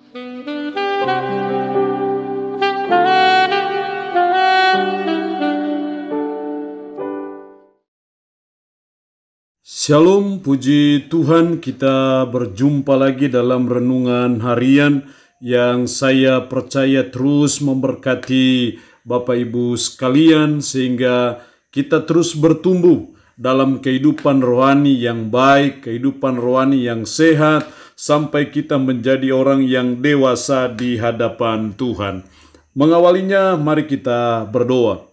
Shalom, puji Tuhan, kita berjumpa lagi dalam renungan harian yang saya percaya terus memberkati Bapak Ibu sekalian sehingga kita terus bertumbuh dalam kehidupan rohani yang baik, kehidupan rohani yang sehat, sampai kita menjadi orang yang dewasa di hadapan Tuhan. Mengawalinya, mari kita berdoa.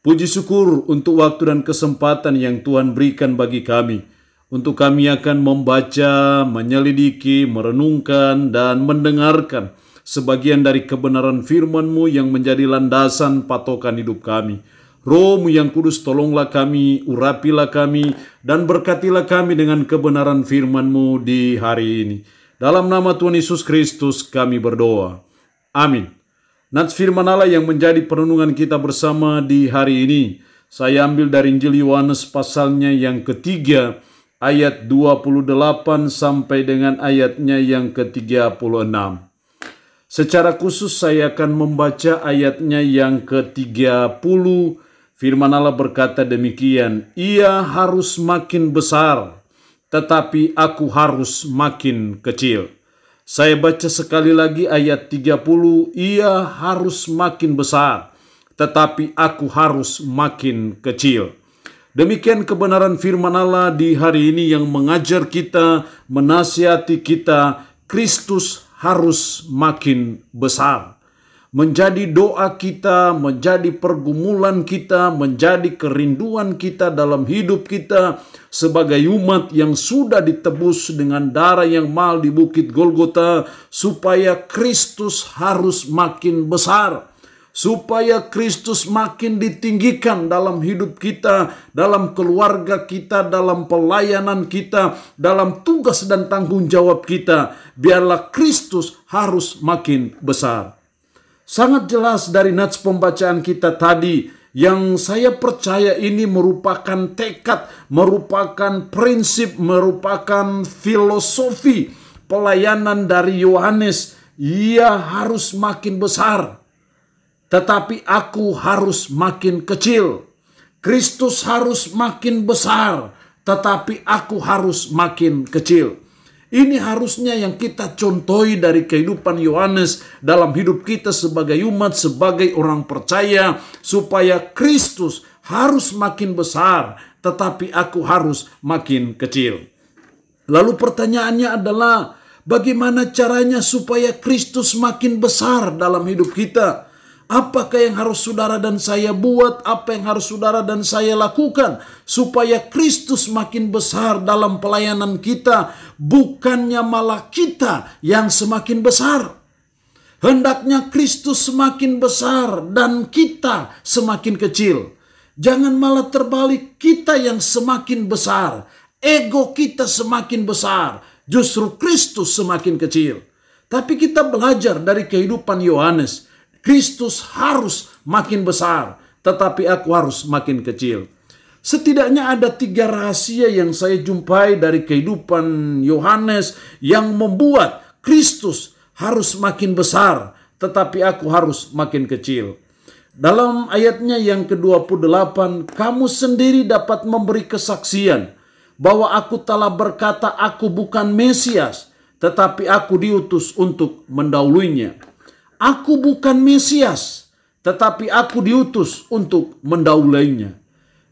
Puji syukur untuk waktu dan kesempatan yang Tuhan berikan bagi kami. Untuk kami akan membaca, menyelidiki, merenungkan, dan mendengarkan sebagian dari kebenaran firman-Mu yang menjadi landasan patokan hidup kami. Roh-Mu yang kudus, tolonglah kami, urapilah kami, dan berkatilah kami dengan kebenaran firman-Mu di hari ini. Dalam nama Tuhan Yesus Kristus kami berdoa. Amin. Nats firman Allah yang menjadi perenungan kita bersama di hari ini, saya ambil dari Injil Yohanes pasalnya yang ketiga, ayat 28 sampai dengan ayatnya yang ke-36. Secara khusus saya akan membaca ayatnya yang ke-30. Firman Allah berkata demikian, "Ia harus makin besar, tetapi aku harus makin kecil." Saya baca sekali lagi ayat 30, "Ia harus makin besar, tetapi aku harus makin kecil." Demikian kebenaran firman Allah di hari ini yang mengajar kita, menasihati kita, Kristus harus makin besar. Menjadi doa kita, menjadi pergumulan kita, menjadi kerinduan kita dalam hidup kita sebagai umat yang sudah ditebus dengan darah yang mahal di Bukit Golgota, supaya Kristus harus makin besar. Supaya Kristus makin ditinggikan dalam hidup kita, dalam keluarga kita, dalam pelayanan kita, dalam tugas dan tanggung jawab kita. Biarlah Kristus harus makin besar. Sangat jelas dari nats pembacaan kita tadi, yang saya percaya ini merupakan tekad, merupakan prinsip, merupakan filosofi pelayanan dari Yohanes. Ia harus makin besar, tetapi aku harus makin kecil. Kristus harus makin besar, tetapi aku harus makin kecil. Ini harusnya yang kita contohi dari kehidupan Yohanes dalam hidup kita sebagai umat, sebagai orang percaya, supaya Kristus harus makin besar, tetapi aku harus makin kecil. Lalu pertanyaannya adalah, bagaimana caranya supaya Kristus makin besar dalam hidup kita? Apakah yang harus saudara dan saya buat? Apa yang harus saudara dan saya lakukan supaya Kristus makin besar dalam pelayanan kita? Bukannya malah kita yang semakin besar. Hendaknya Kristus semakin besar dan kita semakin kecil. Jangan malah terbalik, kita yang semakin besar, ego kita semakin besar, justru Kristus semakin kecil. Tapi kita belajar dari kehidupan Yohanes, Kristus harus makin besar, tetapi aku harus makin kecil. Setidaknya ada 3 rahasia yang saya jumpai dari kehidupan Yohanes yang membuat Kristus harus makin besar, tetapi aku harus makin kecil. Dalam ayatnya yang ke-28, "Kamu sendiri dapat memberi kesaksian bahwa aku telah berkata aku bukan Mesias, tetapi aku diutus untuk mendahuluinya." Aku bukan Mesias, tetapi aku diutus untuk mendahuluinya.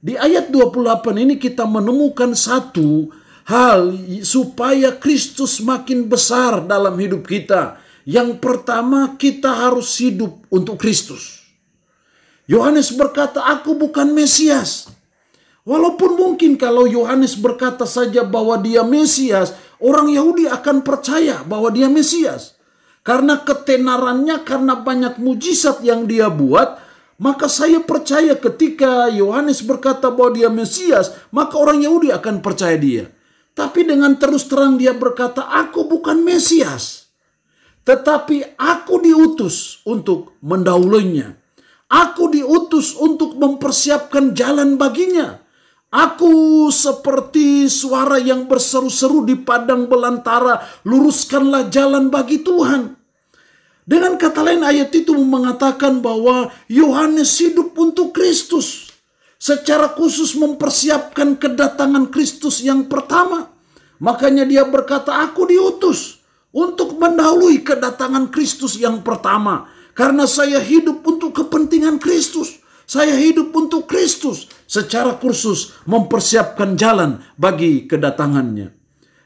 Di ayat 28 ini kita menemukan satu hal supaya Kristus makin besar dalam hidup kita. Yang pertama, kita harus hidup untuk Kristus. Yohanes berkata, aku bukan Mesias. Walaupun mungkin kalau Yohanes berkata saja bahwa dia Mesias, orang Yahudi akan percaya bahwa dia Mesias. Karena ketenarannya, karena banyak mujizat yang dia buat, maka saya percaya ketika Yohanes berkata bahwa dia Mesias, maka orang Yahudi akan percaya dia. Tapi dengan terus terang dia berkata, aku bukan Mesias, tetapi aku diutus untuk mendahuluinya. Aku diutus untuk mempersiapkan jalan baginya. Aku seperti suara yang berseru-seru di padang belantara, luruskanlah jalan bagi Tuhan. Dengan kata lain, ayat itu mengatakan bahwa Yohanes hidup untuk Kristus. Secara khusus mempersiapkan kedatangan Kristus yang pertama. Makanya dia berkata, aku diutus untuk mendahului kedatangan Kristus yang pertama. Karena saya hidup untuk kepentingan Kristus. Saya hidup untuk Kristus. Secara khusus mempersiapkan jalan bagi kedatangannya.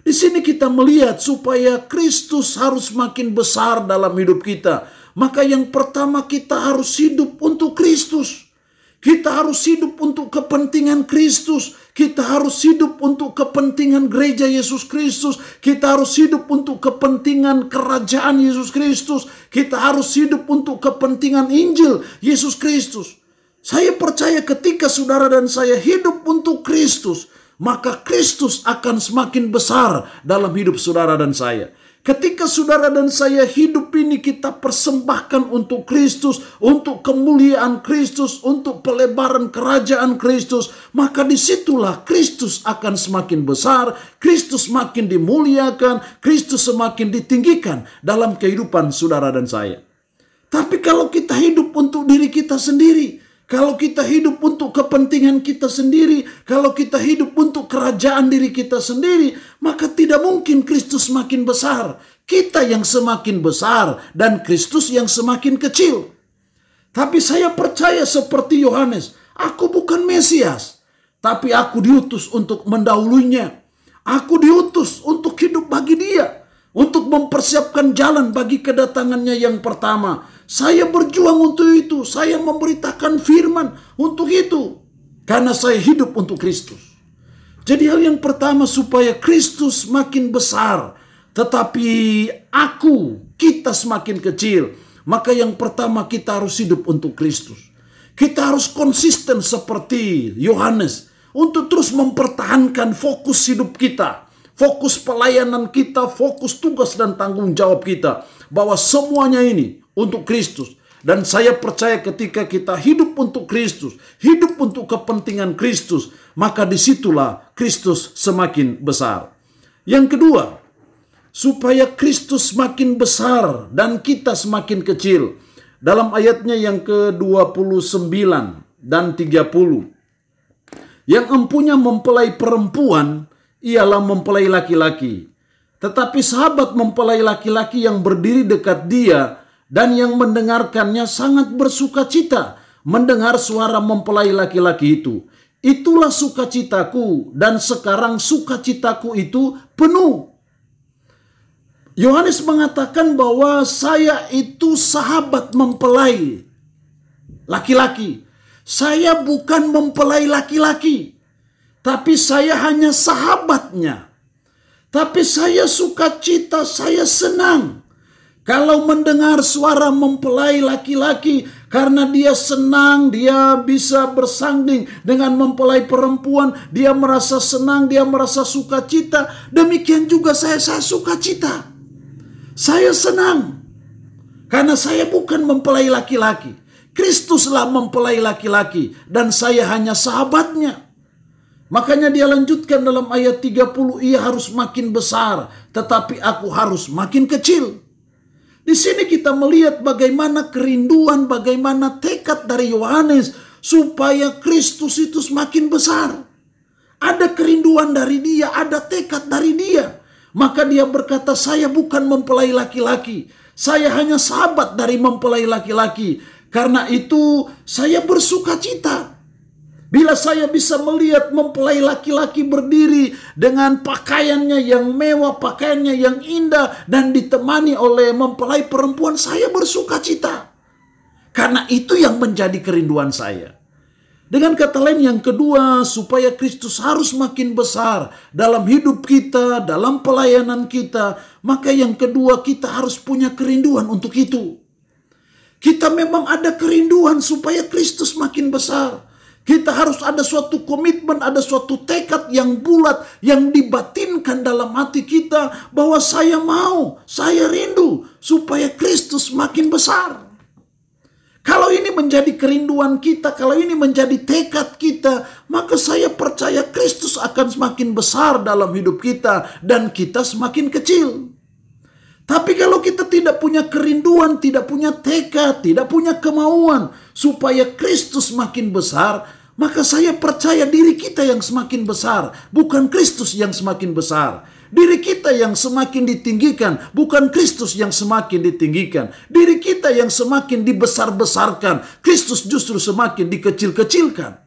Di sini kita melihat supaya Kristus harus makin besar dalam hidup kita. Maka yang pertama kita harus hidup untuk Kristus. Kita harus hidup untuk kepentingan Kristus. Kita harus hidup untuk kepentingan gereja Yesus Kristus. Kita harus hidup untuk kepentingan kerajaan Yesus Kristus. Kita harus hidup untuk kepentingan Injil Yesus Kristus. Saya percaya ketika saudara dan saya hidup untuk Kristus, maka Kristus akan semakin besar dalam hidup saudara dan saya. Ketika saudara dan saya hidup ini kita persembahkan untuk Kristus, untuk kemuliaan Kristus, untuk pelebaran kerajaan Kristus, maka disitulah Kristus akan semakin besar, Kristus semakin dimuliakan, Kristus semakin ditinggikan dalam kehidupan saudara dan saya. Tapi kalau kita hidup untuk diri kita sendiri, kalau kita hidup untuk kepentingan kita sendiri, kalau kita hidup untuk kerajaan diri kita sendiri, maka tidak mungkin Kristus semakin besar. Kita yang semakin besar dan Kristus yang semakin kecil. Tapi saya percaya seperti Yohanes, aku bukan Mesias, tapi aku diutus untuk mendahulunya. Aku diutus untuk hidup bagi Dia, untuk mempersiapkan jalan bagi kedatangannya yang pertama. Saya berjuang untuk itu. Saya memberitakan firman untuk itu. Karena saya hidup untuk Kristus. Jadi hal yang pertama supaya Kristus makin besar. Tetapi kita semakin kecil. Maka yang pertama kita harus hidup untuk Kristus. Kita harus konsisten seperti Yohanes. Untuk terus mempertahankan fokus hidup kita. Fokus pelayanan kita, fokus tugas dan tanggung jawab kita. Bahwa semuanya ini untuk Kristus. Dan saya percaya ketika kita hidup untuk Kristus, hidup untuk kepentingan Kristus, maka disitulah Kristus semakin besar. Yang kedua, supaya Kristus semakin besar dan kita semakin kecil. Dalam ayatnya yang ke-29 dan 30. Yang empunya mempelai perempuan, ialah mempelai laki-laki. Tetapi sahabat mempelai laki-laki yang berdiri dekat dia dan yang mendengarkannya sangat bersukacita mendengar suara mempelai laki-laki itu. Itulah sukacitaku dan sekarang sukacitaku itu penuh. Yohanes mengatakan bahwa saya itu sahabat mempelai laki-laki. Saya bukan mempelai laki-laki, tapi saya hanya sahabatnya. Tapi saya sukacita, saya senang kalau mendengar suara mempelai laki-laki, karena dia senang, dia bisa bersanding dengan mempelai perempuan, dia merasa senang, dia merasa sukacita. Demikian juga saya sukacita. Saya senang karena saya bukan mempelai laki-laki. Kristuslah mempelai laki-laki dan saya hanya sahabatnya. Makanya dia lanjutkan dalam ayat 30, ia harus makin besar, tetapi aku harus makin kecil. Di sini kita melihat bagaimana kerinduan, bagaimana tekad dari Yohanes supaya Kristus itu semakin besar. Ada kerinduan dari dia, ada tekad dari dia. Maka dia berkata, saya bukan mempelai laki-laki. Saya hanya sahabat dari mempelai laki-laki. Karena itu saya bersukacita. Bila saya bisa melihat mempelai laki-laki berdiri dengan pakaiannya yang mewah, pakaiannya yang indah, dan ditemani oleh mempelai perempuan, saya bersukacita. Karena itu yang menjadi kerinduan saya. Dengan kata lain yang kedua, supaya Kristus harus makin besar dalam hidup kita, dalam pelayanan kita, maka yang kedua kita harus punya kerinduan untuk itu. Kita memang ada kerinduan supaya Kristus makin besar. Kita harus ada suatu komitmen, ada suatu tekad yang bulat, yang dibatinkan dalam hati kita, bahwa saya mau, saya rindu supaya Kristus makin besar. Kalau ini menjadi kerinduan kita, kalau ini menjadi tekad kita, maka saya percaya Kristus akan semakin besar dalam hidup kita dan kita semakin kecil. Tapi kalau kita tidak punya kerinduan, tidak punya tekad, tidak punya kemauan supaya Kristus makin besar, maka saya percaya diri kita yang semakin besar, bukan Kristus yang semakin besar. Diri kita yang semakin ditinggikan, bukan Kristus yang semakin ditinggikan. Diri kita yang semakin dibesar-besarkan, Kristus justru semakin dikecil-kecilkan.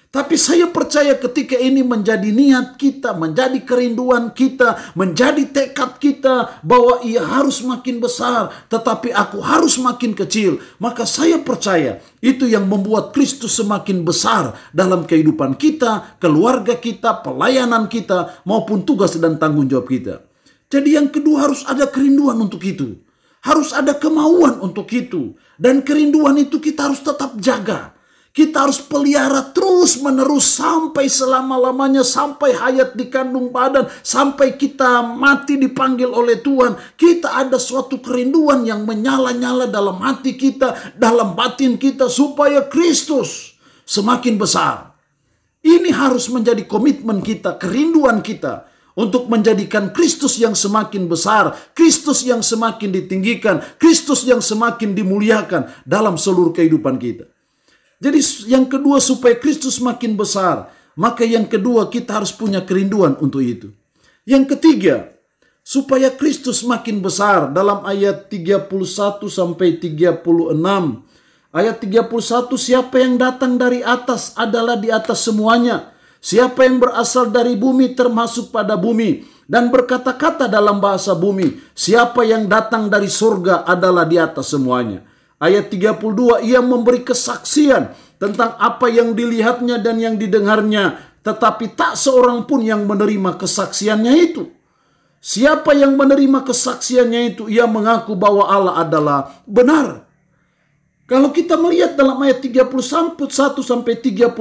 Tapi saya percaya ketika ini menjadi niat kita, menjadi kerinduan kita, menjadi tekad kita bahwa ia harus makin besar, tetapi aku harus makin kecil. Maka saya percaya itu yang membuat Kristus semakin besar dalam kehidupan kita, keluarga kita, pelayanan kita, maupun tugas dan tanggung jawab kita. Jadi yang kedua harus ada kerinduan untuk itu. Harus ada kemauan untuk itu. Dan kerinduan itu kita harus tetap jaga. Kita harus pelihara terus menerus sampai selama-lamanya, sampai hayat di kandung badan, sampai kita mati dipanggil oleh Tuhan. Kita ada suatu kerinduan yang menyala-nyala dalam hati kita, dalam batin kita, supaya Kristus semakin besar. Ini harus menjadi komitmen kita, kerinduan kita, untuk menjadikan Kristus yang semakin besar, Kristus yang semakin ditinggikan, Kristus yang semakin dimuliakan dalam seluruh kehidupan kita. Jadi yang kedua, supaya Kristus makin besar, maka yang kedua kita harus punya kerinduan untuk itu. Yang ketiga, supaya Kristus makin besar, dalam ayat 31 sampai 36. Ayat 31, siapa yang datang dari atas adalah di atas semuanya. Siapa yang berasal dari bumi termasuk pada bumi dan berkata-kata dalam bahasa bumi. Siapa yang datang dari surga adalah di atas semuanya. Ayat 32, ia memberi kesaksian tentang apa yang dilihatnya dan yang didengarnya, tetapi tak seorang pun yang menerima kesaksiannya itu. Siapa yang menerima kesaksiannya itu, ia mengaku bahwa Allah adalah benar. Kalau kita melihat dalam ayat 31 sampai 36,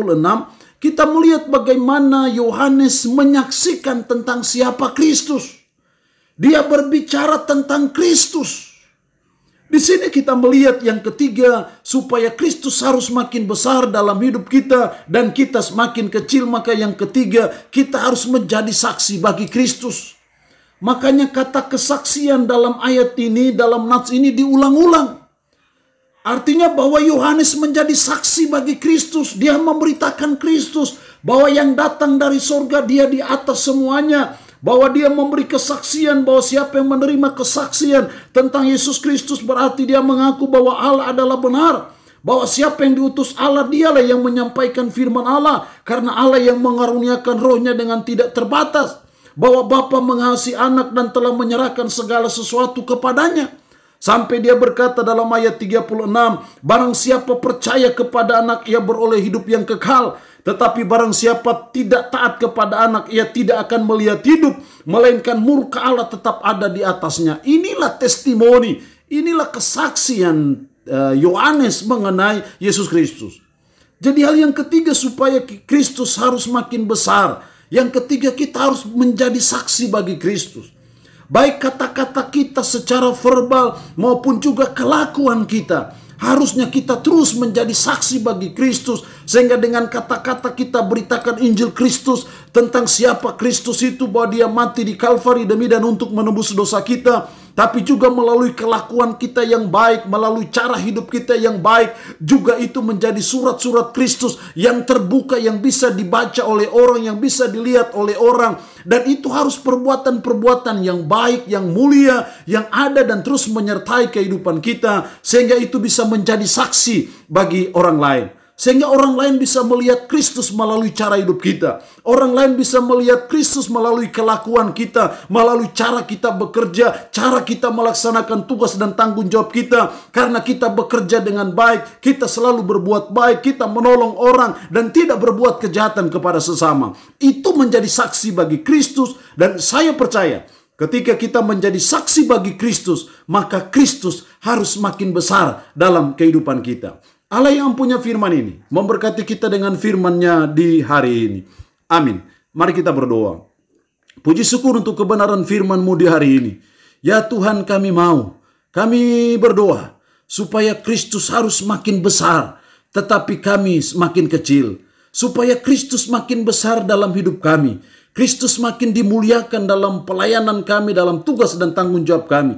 kita melihat bagaimana Yohanes menyaksikan tentang siapa Kristus. Dia berbicara tentang Kristus. Di sini kita melihat yang ketiga, supaya Kristus harus makin besar dalam hidup kita dan kita semakin kecil, maka yang ketiga kita harus menjadi saksi bagi Kristus. Makanya kata kesaksian dalam ayat ini, dalam nats ini diulang-ulang. Artinya bahwa Yohanes menjadi saksi bagi Kristus. Dia memberitakan Kristus bahwa yang datang dari surga dia di atas semuanya. Bahwa dia memberi kesaksian, bahwa siapa yang menerima kesaksian tentang Yesus Kristus berarti dia mengaku bahwa Allah adalah benar. Bahwa siapa yang diutus Allah, dialah yang menyampaikan firman Allah. Karena Allah yang mengaruniakan rohnya dengan tidak terbatas. Bahwa Bapa mengasihi anak dan telah menyerahkan segala sesuatu kepadanya. Sampai dia berkata dalam ayat 36, barang siapa percaya kepada anak, ia beroleh hidup yang kekal. Tetapi barang siapa tidak taat kepada anak, ia tidak akan melihat hidup, melainkan murka Allah tetap ada di atasnya. Inilah testimoni, inilah kesaksian Yohanes mengenai Yesus Kristus. Jadi hal yang ketiga, supaya Kristus harus makin besar. Yang ketiga, kita harus menjadi saksi bagi Kristus. Baik kata-kata kita secara verbal maupun juga kelakuan kita. Harusnya kita terus menjadi saksi bagi Kristus. Sehingga dengan kata-kata kita beritakan Injil Kristus. Tentang siapa Kristus itu. Bahwa dia mati di Kalvari demi dan untuk menebus dosa kita. Tapi juga melalui kelakuan kita yang baik. Melalui cara hidup kita yang baik. Juga itu menjadi surat-surat Kristus. Yang terbuka, yang bisa dibaca oleh orang. Yang bisa dilihat oleh orang. Dan itu harus perbuatan-perbuatan yang baik, yang mulia. Yang ada dan terus menyertai kehidupan kita. Sehingga itu bisa menjadi saksi bagi orang lain. Sehingga orang lain bisa melihat Kristus melalui cara hidup kita. Orang lain bisa melihat Kristus melalui kelakuan kita. Melalui cara kita bekerja. Cara kita melaksanakan tugas dan tanggung jawab kita. Karena kita bekerja dengan baik. Kita selalu berbuat baik. Kita menolong orang. Dan tidak berbuat kejahatan kepada sesama. Itu menjadi saksi bagi Kristus. Dan saya percaya, ketika kita menjadi saksi bagi Kristus, maka Kristus harus makin besar dalam kehidupan kita. Allah yang punya firman ini memberkati kita dengan firman-Nya di hari ini. Amin. Mari kita berdoa. Puji syukur untuk kebenaran firman-Mu di hari ini. Ya Tuhan, kami berdoa supaya Kristus harus makin besar, tetapi kami semakin kecil. Supaya Kristus makin besar dalam hidup kami. Kristus makin dimuliakan dalam pelayanan kami, dalam tugas dan tanggung jawab kami.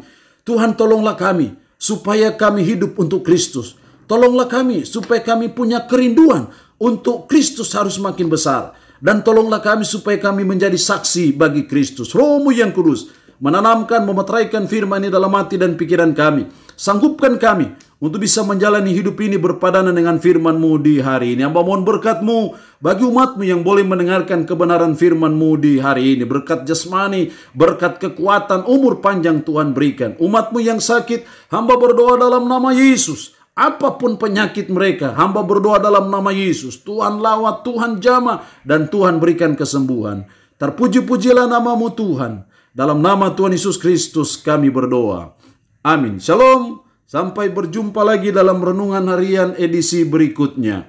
Tuhan tolonglah kami supaya kami hidup untuk Kristus. Tolonglah kami supaya kami punya kerinduan untuk Kristus harus makin besar. Dan tolonglah kami supaya kami menjadi saksi bagi Kristus. Roh-Mu yang kudus menanamkan, memeteraikan firman ini dalam hati dan pikiran kami. Sanggupkan kami untuk bisa menjalani hidup ini berpadanan dengan firman-Mu di hari ini. Hamba mohon berkat-Mu bagi umat-Mu yang boleh mendengarkan kebenaran firman-Mu di hari ini. Berkat jasmani, berkat kekuatan, umur panjang Tuhan berikan. Umat-Mu yang sakit, hamba berdoa dalam nama Yesus. Apapun penyakit mereka, hamba berdoa dalam nama Yesus. Tuhan lawat, Tuhan jamah, dan Tuhan berikan kesembuhan. Terpuji-pujilah nama-Mu Tuhan. Dalam nama Tuhan Yesus Kristus kami berdoa. Amin. Shalom. Sampai berjumpa lagi dalam renungan harian edisi berikutnya.